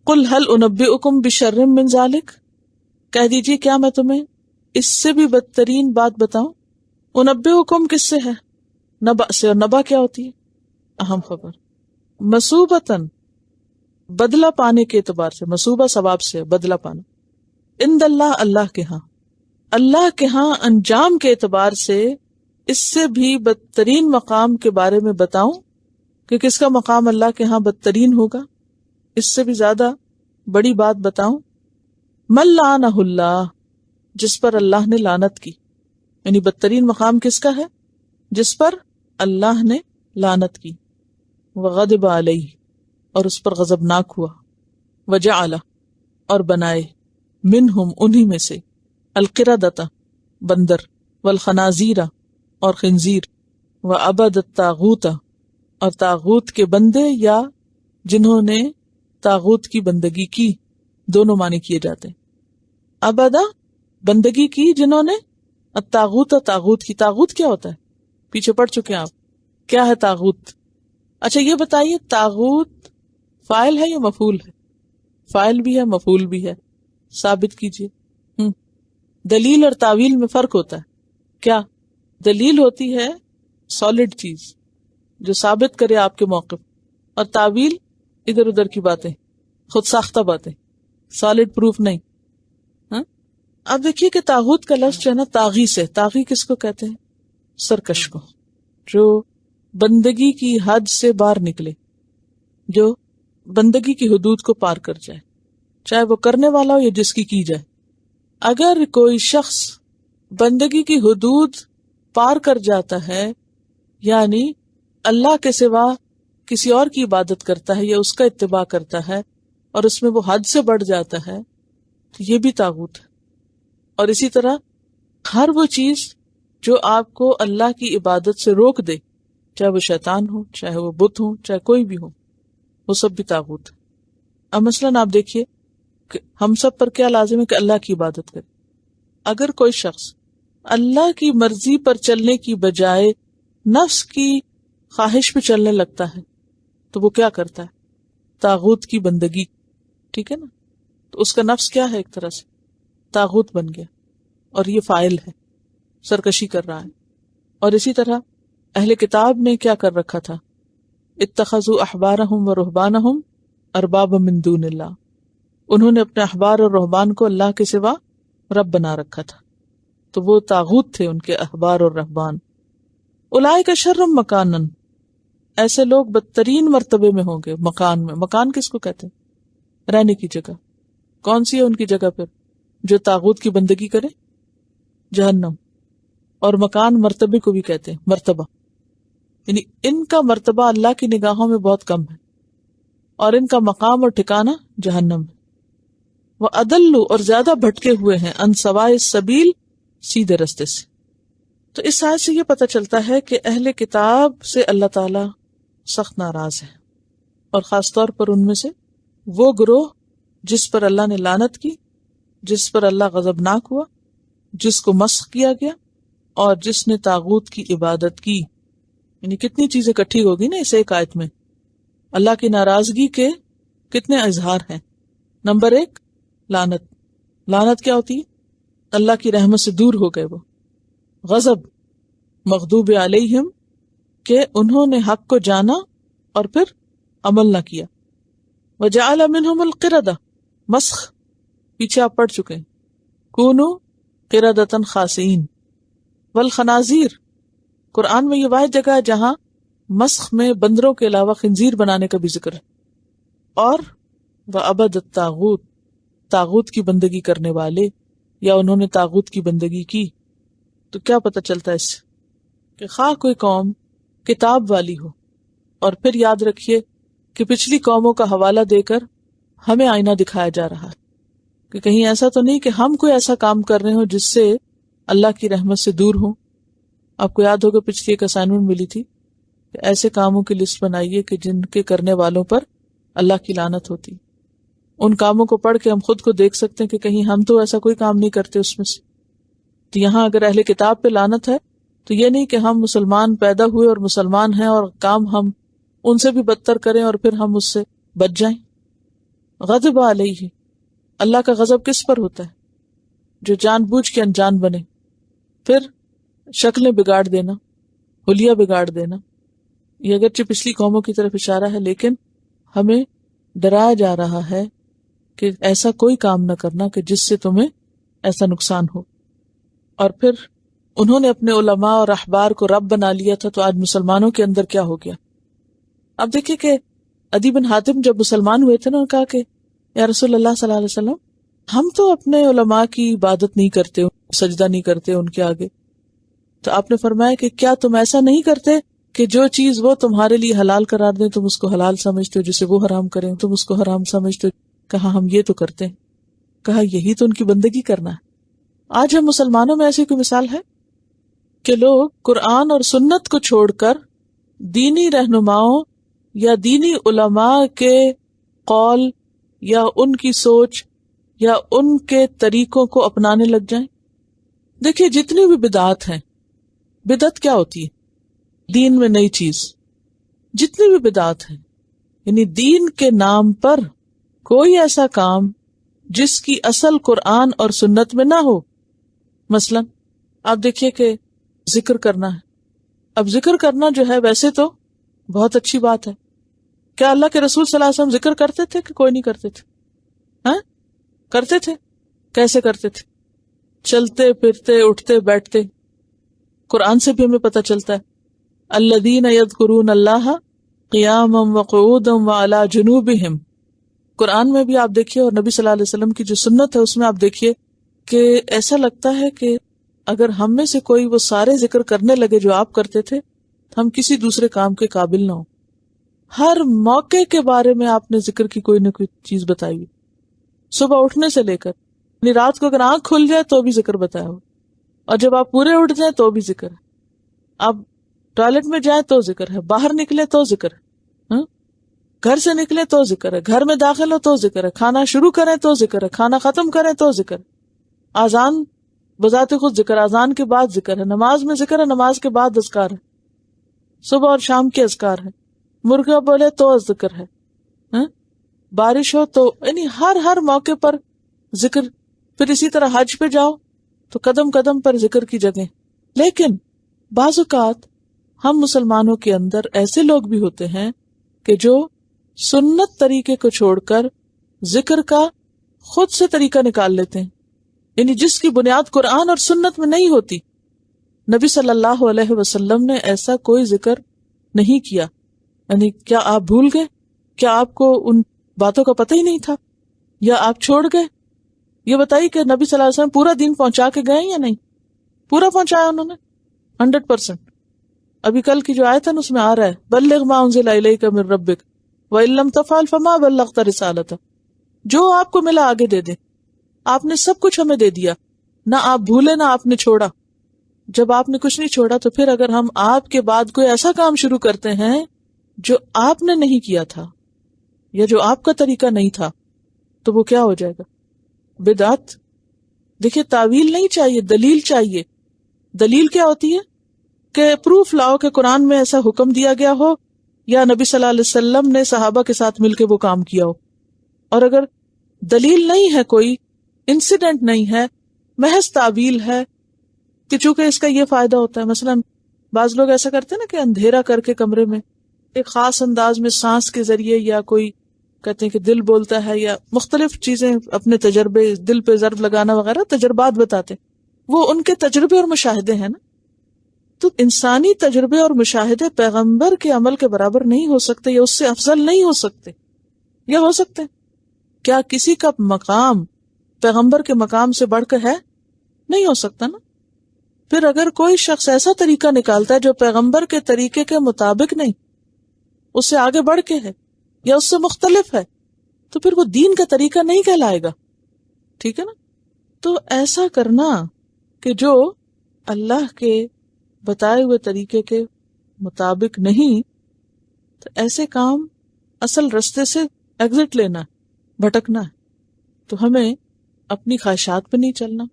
قل هل انبئکم بشر من ذلک، کہہ دیجیے کیا میں تمہیں اس سے بھی بدترین بات بتاؤں. انبئکم کس سے ہے؟ نبأ سے. اور نبأ کیا ہوتی ہے؟ اہم خبر. مثوبتاً بدلہ پانے کے اعتبار سے، مثوبہ ثواب سے، بدلہ پانا. عند اللہ اللہ کے ہاں، اللہ کے ہاں انجام کے اعتبار سے اس سے بھی بدترین مقام کے بارے میں بتاؤں کہ کس کا مقام اللہ کے ہاں بدترین ہوگا، اس سے بھی زیادہ بڑی بات بتاؤں. من لعنہ اللہ، جس پر اللہ نے لعنت کی. یعنی بدترین مقام کس کا ہے؟ جس پر اللہ نے لعنت کی. وغضب علیہ، اور اس پر غضبناک ہوا. وجعل، اور بنائے. منہم، انہی میں سے. القردۃ، بندر. والخنازیر، اور خنزیر. وعبد الطاغوت، اور طاغوت کے بندے یا جنہوں نے طاغوت کی بندگی کی. دونوں معنی کیے جاتے ہیں. عبدہ بندگی کی جنہوں نے، الطاغوت طاغوت کی. طاغوت کیا ہوتا ہے؟ پیچھے پڑھ چکے ہیں آپ. کیا ہے طاغوت؟ اچھا یہ بتائیے طاغوت فاعل ہے یا مفعول ہے؟ فاعل بھی ہے مفعول بھی ہے. ثابت کیجیے. دلیل اور تعویل میں فرق ہوتا ہے. کیا دلیل ہوتی ہے؟ سالڈ چیز جو ثابت کرے آپ کے موقف، اور تعویل ادھر ادھر کی باتیں، خود ساختہ باتیں، سالڈ پروف نہیں. اب دیکھیے کہ طاغوت کا لفظ جو ہے نا طاغی سے. طاغی کس کو کہتے ہیں؟ سرکش کو، جو بندگی کی حد سے باہر نکلے، جو بندگی کی حدود کو پار کر جائے، چاہے وہ کرنے والا ہو یا جس کی جائے. اگر کوئی شخص بندگی کی حدود پار کر جاتا ہے، یعنی اللہ کے سوا کسی اور کی عبادت کرتا ہے یا اس کا اتباع کرتا ہے اور اس میں وہ حد سے بڑھ جاتا ہے، تو یہ بھی طاغوت ہے. اور اسی طرح ہر وہ چیز جو آپ کو اللہ کی عبادت سے روک دے، چاہے وہ شیطان ہو، چاہے وہ بت ہو، چاہے کوئی بھی ہو، وہ سب بھی طاغوت ہے. اب مثلاً آپ دیکھیے کہ ہم سب پر کیا لازم ہے کہ اللہ کی عبادت کرے. اگر کوئی شخص اللہ کی مرضی پر چلنے کی بجائے نفس کی خواہش پہ چلنے لگتا ہے تو وہ کیا کرتا ہے؟ طاغوت کی بندگی. ٹھیک ہے نا؟ تو اس کا نفس کیا ہے؟ ایک طرح سے طاغوت بن گیا، اور یہ فاعل ہے، سرکشی کر رہا ہے. اور اسی طرح اہل کتاب نے کیا کر رکھا تھا؟ اتخذوا احبارہم ورہبانہم اربابا من دون اللہ. انہوں نے اپنے احبار اور رہبان کو اللہ کے سوا رب بنا رکھا تھا، تو وہ طاغوت تھے ان کے احبار اور رہبان. اولئک شر مکانا، ایسے لوگ بدترین مرتبے میں ہوں گے. مکان میں، مکان کس کو کہتے ہیں؟ رہنے کی جگہ. کون سی ہے ان کی جگہ پھر جو طاغوت کی بندگی کرے؟ جہنم. اور مکان مرتبے کو بھی کہتے ہیں، مرتبہ. یعنی ان کا مرتبہ اللہ کی نگاہوں میں بہت کم ہے، اور ان کا مقام اور ٹھکانہ جہنم ہے. وہ اضلوا، اور زیادہ بھٹکے ہوئے ہیں، عن سواء السبیل، سیدھے رستے سے. تو اس آیت سے یہ پتہ چلتا ہے کہ اہل کتاب سے اللہ تعالی سخت ناراض ہے، اور خاص طور پر ان میں سے وہ گروہ جس پر اللہ نے لعنت کی، جس پر اللہ غضبناک ہوا، جس کو مسخ کیا گیا، اور جس نے طاغوت کی عبادت کی. یعنی کتنی چیزیں اکٹھی ہوگی نا اس ایک آیت میں. اللہ کی ناراضگی کے کتنے اظہار ہیں. نمبر 1 لعنت. لعنت کیا ہوتی ہے؟ اللہ کی رحمت سے دور ہو گئے وہ. غضب، مغضوب علیہم، کہ انہوں نے حق کو جانا اور پھر عمل نہ کیا. وجعل منہم القردہ، مسخ، پیچھے آپ پڑھ چکے ہیں. کونوا قردۃ خاسئین. والخنازیر، قرآن میں یہ واحد جگہ ہے جہاں مسخ میں بندروں کے علاوہ خنزیر بنانے کا بھی ذکر ہے. اور وعبد الطاغوت، طاغوت کی بندگی کرنے والے، یا انہوں نے طاغوت کی بندگی کی. تو کیا پتہ چلتا ہے اس سے کہ خواہ کوئی قوم کتاب والی ہو، اور پھر یاد رکھیے کہ پچھلی قوموں کا حوالہ دے کر ہمیں آئینہ دکھایا جا رہا ہے کہ کہیں ایسا تو نہیں کہ ہم کوئی ایسا کام کر رہے ہوں جس سے اللہ کی رحمت سے دور ہوں. آپ کو یاد ہوگا پچھلی ایک اسائنمنٹ ملی تھی کہ ایسے کاموں کی لسٹ بنائیے کہ جن کے کرنے والوں پر اللہ کی لعنت ہوتی. ان کاموں کو پڑھ کے ہم خود کو دیکھ سکتے ہیں کہ کہیں ہم تو ایسا کوئی کام نہیں کرتے اس میں سے. تو یہاں اگر اہل کتاب پہ لعنت ہے تو یہ نہیں کہ ہم مسلمان پیدا ہوئے اور مسلمان ہیں اور کام ہم ان سے بھی بدتر کریں اور پھر ہم اس سے بچ جائیں. غضب علیہ، اللہ کا غضب کس پر ہوتا ہے؟ جو جان بوجھ کے انجان بنے. پھر شکلیں بگاڑ دینا، حلیہ بگاڑ دینا. یہ اگرچہ پچھلی قوموں کی طرف اشارہ ہے، لیکن ہمیں ڈرایا جا رہا ہے کہ ایسا کوئی کام نہ کرنا کہ جس سے تمہیں ایسا نقصان ہو. اور پھر انہوں نے اپنے علماء اور احبار کو رب بنا لیا تھا، تو آج مسلمانوں کے اندر کیا ہو گیا؟ اب دیکھیں کہ عدی بن حاتم جب مسلمان ہوئے تھے نا، انہوں نے کہا کہ یا رسول اللہ صلی اللہ علیہ وسلم، ہم تو اپنے علماء کی عبادت نہیں کرتے، سجدہ نہیں کرتے ان کے آگے. تو آپ نے فرمایا کہ کیا تم ایسا نہیں کرتے کہ جو چیز وہ تمہارے لیے حلال قرار دیں تم اس کو حلال سمجھتے ہو، جسے وہ حرام کریں تم اس کو حرام سمجھتے ہو؟ کہا ہم یہ تو کرتے ہیں. کہا یہی تو ان کی بندگی کرنا ہے. آج ہم مسلمانوں میں ایسی کوئی مثال ہے کہ لوگ قرآن اور سنت کو چھوڑ کر دینی رہنماؤں یا دینی علماء کے قول یا ان کی سوچ یا ان کے طریقوں کو اپنانے لگ جائیں؟ دیکھیے جتنی بھی بدعات ہیں، بدعت کیا ہوتی ہے؟ دین میں نئی چیز. جتنی بھی بدعات ہیں یعنی دین کے نام پر کوئی ایسا کام جس کی اصل قرآن اور سنت میں نہ ہو. مثلا آپ دیکھیے کہ ذکر کرنا ہے. اب ذکر کرنا جو ہے ویسے تو بہت اچھی بات ہے. کیا اللہ کے رسول صلی اللہ علیہ وسلم ذکر کرتے تھے کہ کوئی نہیں کرتے تھے؟ ہاں کرتے تھے. کیسے کرتے تھے؟ چلتے پھرتے اٹھتے بیٹھتے. قرآن سے بھی ہمیں پتہ چلتا ہے الذین یذکرون اللہ قیاما وقعودا وعلی جنوبہم. قرآن میں بھی آپ دیکھیے اور نبی صلی اللہ علیہ وسلم کی جو سنت ہے اس میں آپ دیکھیے کہ ایسا لگتا ہے کہ اگر ہم میں سے کوئی وہ سارے ذکر کرنے لگے جو آپ کرتے تھے ہم کسی دوسرے کام کے قابل نہ ہوں. ہر موقع کے بارے میں آپ نے ذکر کی کوئی نہ کوئی چیز بتائی. صبح اٹھنے سے لے کر یعنی رات کو اگر آنکھ کھل جائے تو بھی ذکر بتایا ہو، اور جب آپ پورے اٹھ جائیں تو بھی ذکر ہے. آپ ٹوائلٹ میں جائیں تو ذکر ہے، باہر نکلے تو ذکر ہے، گھر سے نکلے تو ذکر ہے، گھر میں داخل ہو تو ذکر ہے، کھانا شروع کریں تو ذکر ہے، کھانا ختم کریں تو ذکر ہے. آذان بذات خود ذکر، آذان کے بعد ذکر ہے، نماز میں ذکر ہے، نماز کے بعد اذکار ہے، صبح اور شام کے اذکار ہے، مرغا بولے تو ذکر ہے، بارش ہو تو یعنی ہر موقع پر ذکر. پھر اسی طرح حج پہ جاؤ تو قدم قدم پر ذکر کی جگہ. لیکن بعض اوقات ہم مسلمانوں کے اندر ایسے لوگ بھی ہوتے ہیں کہ جو سنت طریقے کو چھوڑ کر ذکر کا خود سے طریقہ نکال لیتے ہیں، یعنی جس کی بنیاد قرآن اور سنت میں نہیں ہوتی. نبی صلی اللہ علیہ وسلم نے ایسا کوئی ذکر نہیں کیا. یعنی کیا آپ بھول گئے؟ کیا آپ کو ان باتوں کا پتہ ہی نہیں تھا، یا آپ چھوڑ گئے؟ یہ بتائیے کہ نبی صلی اللہ علیہ وسلم پورا دین پہنچا کے گئے یا نہیں؟ پورا پہنچایا انہوں نے 100%. ابھی کل کی جو آیت ہے اس میں آ رہا ہے بلغ ما انزل الیک من ربک وان لم تفعل فما بلغت رسالتہ. جو آپ کو ملا آگے دے دے. آپ نے سب کچھ ہمیں دے دیا، نہ آپ بھولے نہ آپ نے چھوڑا. جب آپ نے کچھ نہیں چھوڑا تو پھر اگر ہم آپ کے بعد کوئی ایسا کام شروع کرتے ہیں جو آپ نے نہیں کیا تھا یا جو آپ کا طریقہ نہیں تھا تو وہ کیا ہو جائے گا؟ بدعت. دیکھیے تعویل نہیں چاہیے، دلیل چاہیے. دلیل کیا ہوتی ہے؟ کہ پروف لاؤ کہ قرآن میں ایسا حکم دیا گیا ہو یا نبی صلی اللہ علیہ وسلم نے صحابہ کے ساتھ مل کے وہ کام کیا ہو. اور اگر دلیل نہیں ہے، کوئی انسیڈنٹ نہیں ہے، محض تعویل ہے کہ چونکہ اس کا یہ فائدہ ہوتا ہے. مثلا بعض لوگ ایسا کرتے ہیں نا کہ اندھیرا کر کے کمرے میں ایک خاص انداز میں سانس کے ذریعے، یا کوئی کہتے ہیں کہ دل بولتا ہے، یا مختلف چیزیں اپنے تجربے، دل پہ ضرب لگانا وغیرہ تجربات بتاتے. وہ ان کے تجربے اور مشاہدے ہیں نا. تو انسانی تجربے اور مشاہدے پیغمبر کے عمل کے برابر نہیں ہو سکتے، یا اس سے افضل نہیں ہو سکتے. یا ہو سکتے؟ کیا کسی کا مقام پیغمبر کے مقام سے بڑھ کر ہے؟ نہیں ہو سکتا نا. پھر اگر کوئی شخص ایسا طریقہ نکالتا ہے جو پیغمبر کے طریقے کے مطابق نہیں، اس سے آگے بڑھ کے ہے یا اس سے مختلف ہے، تو پھر وہ دین کا طریقہ نہیں کہلائے گا. ٹھیک ہے نا. تو ایسا کرنا کہ جو اللہ کے بتائے ہوئے طریقے کے مطابق نہیں، تو ایسے کام اصل رستے سے ایگزٹ لینا، بھٹکنا ہے. تو ہمیں اپنی خواہشات پہ نہیں چلنا،